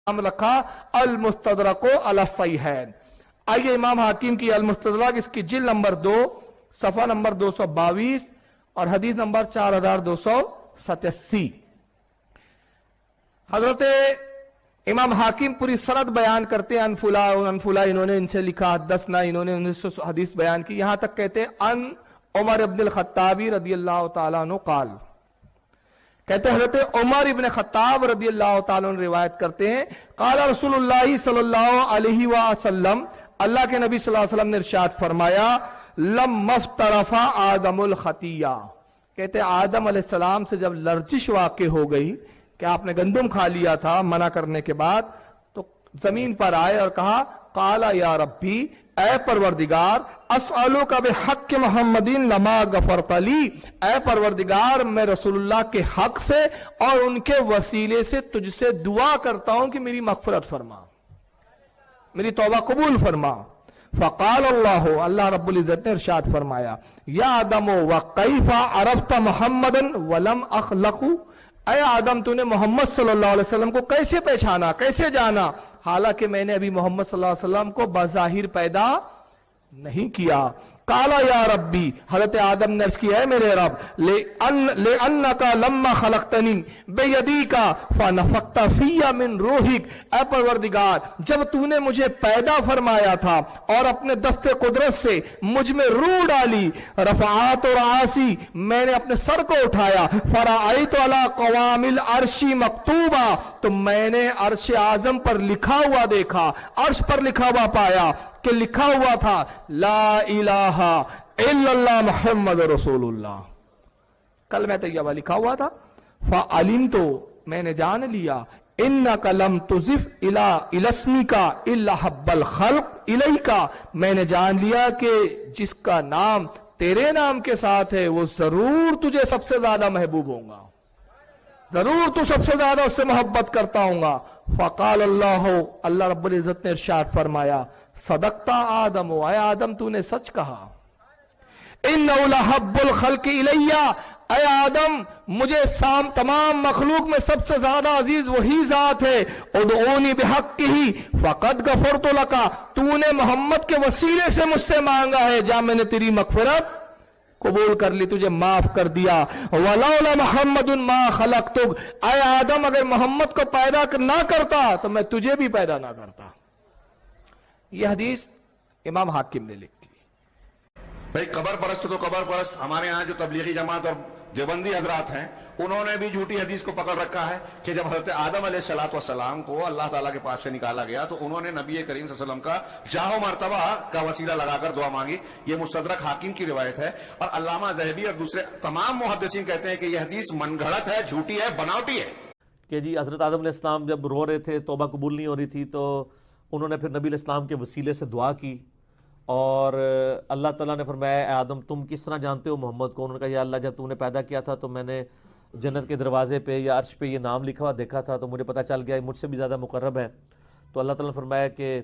नाम रखा अल-मुस्तदरक अल-सहीहैन। आइए इमाम हाकिम की अल-मुस्तदरक, इसकी जिल्द नंबर 2 सफा नंबर 222 और हदीस नंबर 4287। हजरत इमाम हाकिम पूरी सनद बयान करते हैं, अनफुला इन्होंने इनसे लिखा, दसना इन्होंने हदीस बयान की, यहां तक कहते हैं अन उमर इब्न खत्ताबी रदियल्लाहु ताला अन्हु काल, कहते हैं हजरत उमर इब्न खत्ताब रदियल्लाहु ताला अन्हु रिवायत करते हैं, काला रसूलुल्लाह सल्लल्लाहु अलैहि वसल्लम, अल्लाह के नबी सल्लल्लाहु अलैहि वसल्लम ने इरशाद फरमाया, लम्मफ्तरफा आदमुल खतिया, कहते आदम अलैहिस्सलाम से जब लर्जिश वाक़ई हो गई कि आपने गंदुम खा लिया था मना करने के बाद, तो जमीन पर आए और कहा, काला या रब्बी, ऐ परवरदिगार, असअलु का बेहक मोहम्मदीन लमा गफरतली, ऐ परवरदिगार मैं रसूलुल्लाह के हक से और उनके वसीले से तुझसे दुआ करता हूं कि मेरी मगफरत फरमा, मेरी तौबा कबूल फरमा। फ़क़ाल अल्लाह, अल्लाह रब्बुल इज़्ज़त ने इरशाद फरमाया, या आदमो व कैफा अरफ़्ता मुहम्मदन वलम अख़लक़ु, ऐ आदम तूने मोहम्मद सल्लल्लाहु अलैहि वसल्लम को कैसे पहचाना, कैसे जाना, हालांकि मैंने अभी मोहम्मद सल्लल्लाहु अलैहि वसल्लम को बज़ाहिर पैदा नहीं किया। काला या रब्बी, हज़रत आदम ने अर्ज़ किया है मेरे रब, ले अन्नका लम्मा खलक़तनी बेयदीका फनफ़क़्ता फ़िय्या मिन रूहिक, ऐ परवरदिगार जब तूने मुझे पैदा फरमाया था और अपने दस्ते कुदरत से मुझ में रूह डाली, रफ़अत और आसी, मैंने अपने सर को उठाया, फ़रअयतु अला क़वामिल अर्शी मक्तूबा, तो मैंने अर्श आज़म पर लिखा हुआ देखा, अर्श पर लिखा हुआ पाया कि लिखा हुआ था ला इलाहा इल्लल्लाह मुहम्मद रसूलुल्लाह, कलमा तैयबा लिखा हुआ था। फ़अलिम, तो मैंने जान लिया, इन्नका लम तुज़िफ इला इलस्मिका इल्ला हब्बल खल्क़ इलैका, मैंने जान लिया कि जिसका नाम तेरे नाम के साथ है वो जरूर तुझे सबसे ज्यादा महबूब होगा, जरूर तू सबसे ज्यादा उससे मोहब्बत करता होगा। फ़क़ाल अल्लाह, अल्लाह रब्बुल इज़्ज़त ने इरशाद फरमाया, सदक़ता आदम, आए आदम तूने सच कहा, इन्नहु लहब्बुल खल्क़ि इलैया, ऐ आदम मुझे तमाम मखलूक में सबसे ज्यादा अजीज वही जात है, उदऊनी बिहक्किही फ़क़द गफ़रतु लका, तूने मोहम्मद के वसीले से मुझसे मांगा है, जा मैंने तेरी मग़फ़िरत कबूल कर ली, तुझे माफ कर दिया। वलौला मुहम्मदुन मा खलक़तुक, ऐ आदम अगर मोहम्मद को पैदा ना करता तो मैं तुझे भी पैदा ना करता। यह हदीस इमाम हाकिम ने लिखी। भाई कबर परस्त तो कबर परस्त, हमारे यहाँ जो तबलीगी जमात और देवबंदी हजरात हैं उन्होंने भी झूठी हदीस को पकड़ रखा है कि जब हजरत आदम अलैहिस्सलाम को अल्लाह ताला के पास से निकाला गया तो उन्होंने नबी करीम सल्लल्लाहु अलैहि वसल्लम का जाहो मर्तबा का वसीला लगाकर दुआ मांगी। ये मुस्तदरक हाकिम की रिवायत है और अल्लामा ज़हबी और दूसरे तमाम मुहद्दिसीन कहते हैं कि यह हदीस मनगढ़ंत है, झूठी है, बनावटी है। कि जी हजरत आदम अलैहिस्सलाम जब रो रहे थे, तौबा कबूल नहीं हो रही थी, तो उन्होंने फिर नबी अलैहिस्सलाम के वसीले से दुआ की और अल्लाह ताला ने फरमाया, आदम तुम किस तरह जानते हो मोहम्मद को? उन्होंने कहा, या अल्लाह जब तूने पैदा किया था तो मैंने जन्नत के दरवाजे पे या अर्श पे ये नाम लिखा हुआ देखा था, तो मुझे पता चल गया मुझसे भी ज़्यादा मुकर्रब है। तो अल्लाह ताला ने फरमाया कि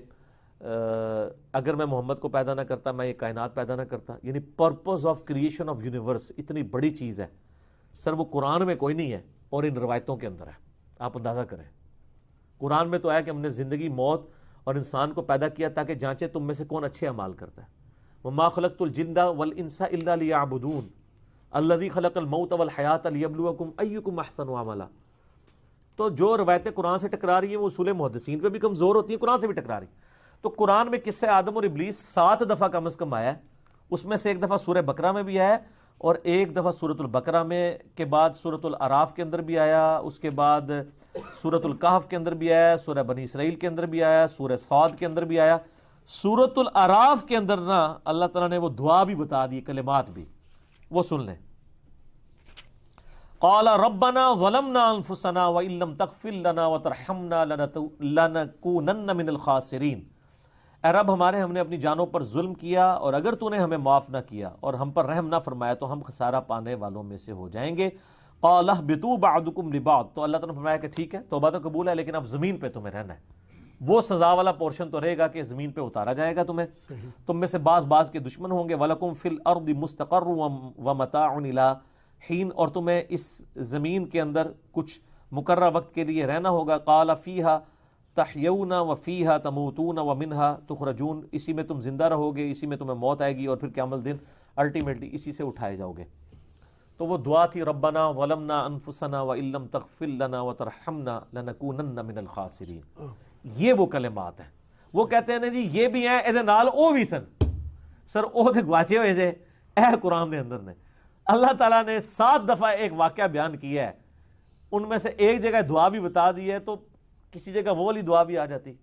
अगर मैं मोहम्मद को पैदा ना करता मैं ये कायनात पैदा ना करता। यानी purpose of creation of universe इतनी बड़ी चीज़ है सर, वो कुरान में कोई नहीं है और इन रवायतों के अंदर है। आप अंदाज़ा करें, कुरान में तो आया कि हमने ज़िंदगी मौत और इंसान को पैदा किया ताकि जांचे तुम में से कौन अच्छे अमाल करता है। वमा खलक़तुल जिन्ना वल इंसा इल्ला लियअबुदून अल्लज़ी खलक़ल मौत वल हयात लियब्लुवकुम अय्युकुम अहसनु अमला। तो जो रवायतें कुरान से टकरा रही हैं वो उसूल मुहद्दिसीन पे भी कमज़ोर होती हैं, कुरान से भी टकरा रही। तो कुरान में किस्से आदम और इब्लीस 7 दफ़ा कम से कम आया है, उसमें से एक दफ़ा सूरह बकरा में भी आया है और एक दफ़ा सूरतुल बकरा में के बाद सूरतुल अराफ के अंदर भी आया, उसके बाद सूरतुल कहफ के अंदर भी आया, सूरह बनी इसराइल के अंदर भी आया, सूरह सौद के अंदर भी आया। सूरतुल अराफ के अंदर ना अल्लाह ताला ने वो दुआ भी बता दी, कलिमात भी, वो सुन लें। क़ाला रब्बना ज़लमना अनफुसना व इल्लम तग़फ़िर लना व तरहमना लनकूनन्न मिनल ख़ासिरीन, ऐ रब हमारे हमने अपनी जानों पर जुल्म किया और अगर तूने हमें माफ़ ना किया और हम पर रहम ना फरमाया तो हम खसारा पाने वालों में से हो जाएंगे। क़ाला बितू बादुकुम लिबाद, तो अल्लाह ताला ने फरमाया कि ठीक है तौबा तो कबूल है लेकिन अब ज़मीन पे तुम्हें रहना है। वो सज़ा वाला पोर्शन तो रहेगा कि ज़मीन पे उतारा जाएगा तुम्हें, तुम में से बाज़ के दुश्मन होंगे। वलकुम फिल अर्दि मुस्तक़र्रुन व मताउन इला हीन, और तुम्हें इस ज़मीन के अंदर कुछ मुकर्रर वक्त के लिए रहना होगा। क़ाला फ़ीहा تحیون وفیہا تموتون ومنہا تخرجون، اسی میں تم زندہ رہو گے، اسی میں تمہیں موت آئے گی، اور پھر قیامت دن الٹیمیٹلی اسی سے اٹھائے جاؤ گے۔ تو وہ دعا تھی ربنا ظلمنا انفسنا وان لم تغفر لنا وترحمنا لنکونن من الخاسرین۔ یہ وہ کلمات ہیں، وہ کہتے ہیں جی یہ بھی ہیں اے نال او بھی سن، سر او تے گواچے ہوئے تھے اے قرآن دے اندر نے۔ اللہ تعالیٰ نے 7 دفعہ ایک واقعہ بیان کیا ہے، ان میں سے ایک جگہ دعا بھی بتا دی ہے، تو کسی جگہ وہ والی دعا بھی آ جاتی۔